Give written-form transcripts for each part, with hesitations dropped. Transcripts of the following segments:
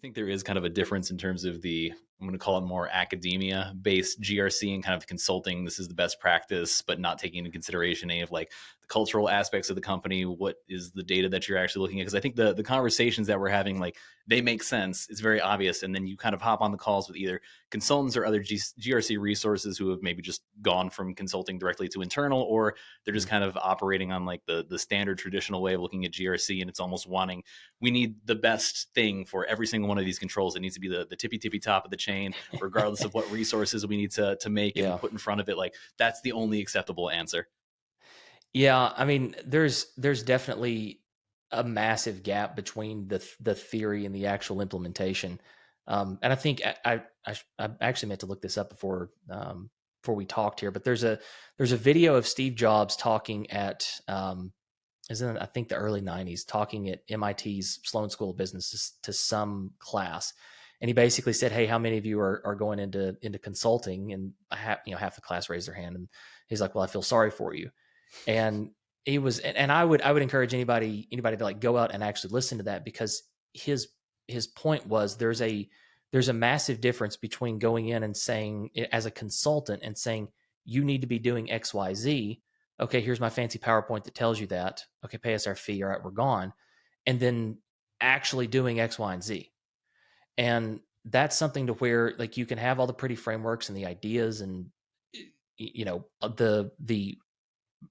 think there is kind of a difference in terms of I'm going to call it more academia based GRC and kind of consulting? This is the best practice, but not taking into consideration any of like the cultural aspects of the company. What is the data that you're actually looking at? Because I think the conversations that we're having, like, they make sense. It's very obvious. And then you kind of hop on the calls with either consultants or other GRC resources who have maybe just gone from consulting directly to internal, or they're just kind of operating on like the standard traditional way of looking at GRC. And it's almost we need the best thing for every single one of these controls. It needs to be the tippy top of the chain, regardless of what resources we need to make and put in front of it. Like, that's the only acceptable answer. Yeah, I mean, there's definitely a massive gap between the theory and the actual implementation. And I think I actually meant to look this up before we talked here, but there's a video of Steve Jobs talking at I think the early 90s, talking at MIT's Sloan School of Business to some class. And he basically said, "Hey, how many of you are going into consulting?" And half the class raised their hand. And he's like, "Well, I feel sorry for you." And he was, and I would encourage anybody to like go out and actually listen to that, because his point was there's a massive difference between going in and saying, as a consultant, and saying, you need to be doing X, Y, Z. Okay, here's my fancy PowerPoint that tells you that. Okay, pay us our fee. All right, we're gone. And then actually doing X, Y, and Z. And that's something to where, like, you can have all the pretty frameworks and the ideas and,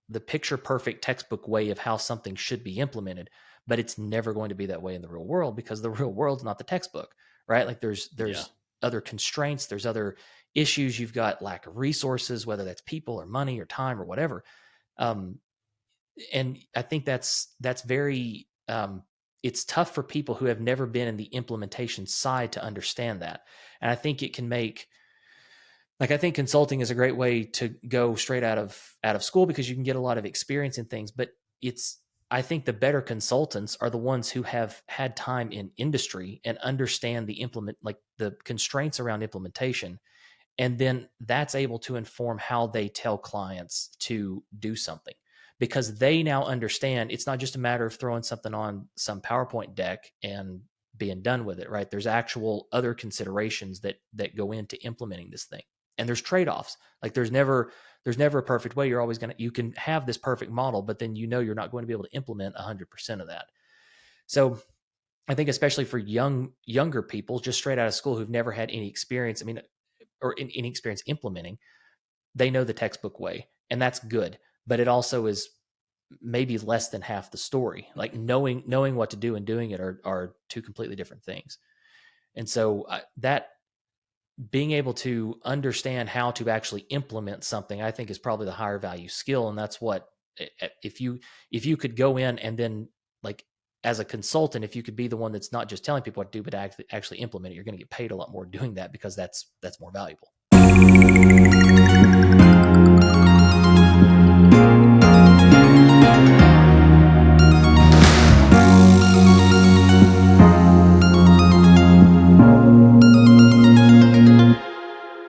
the picture perfect textbook way of how something should be implemented, but it's never going to be that way in the real world, because the real world's not the textbook, right? Like, there's other constraints, there's other issues. You've got lack of resources, whether that's people or money or time or whatever. And I think that's very, it's tough for people who have never been in the implementation side to understand that. And I think it can make, I think consulting is a great way to go straight out of school, because you can get a lot of experience in things, but I think the better consultants are the ones who have had time in industry and understand the constraints around implementation. And then that's able to inform how they tell clients to do something, because they now understand it's not just a matter of throwing something on some PowerPoint deck and being done with it, right? There's actual other considerations that go into implementing this thing. And there's trade-offs. Like, there's never a perfect way. You're always you can have this perfect model, but then you're not going to be able to implement 100% of that. So I think especially for younger people, just straight out of school, who've never had any experience, or any experience implementing, they know the textbook way, and that's good. But it also is maybe less than half the story. Like, knowing what to do and doing it are two completely different things. And so that being able to understand how to actually implement something, I think, is probably the higher value skill. And that's what, if you could go in and then, like, as a consultant, if you could be the one that's not just telling people what to do, but actually implement it, you're going to get paid a lot more doing that, because that's more valuable.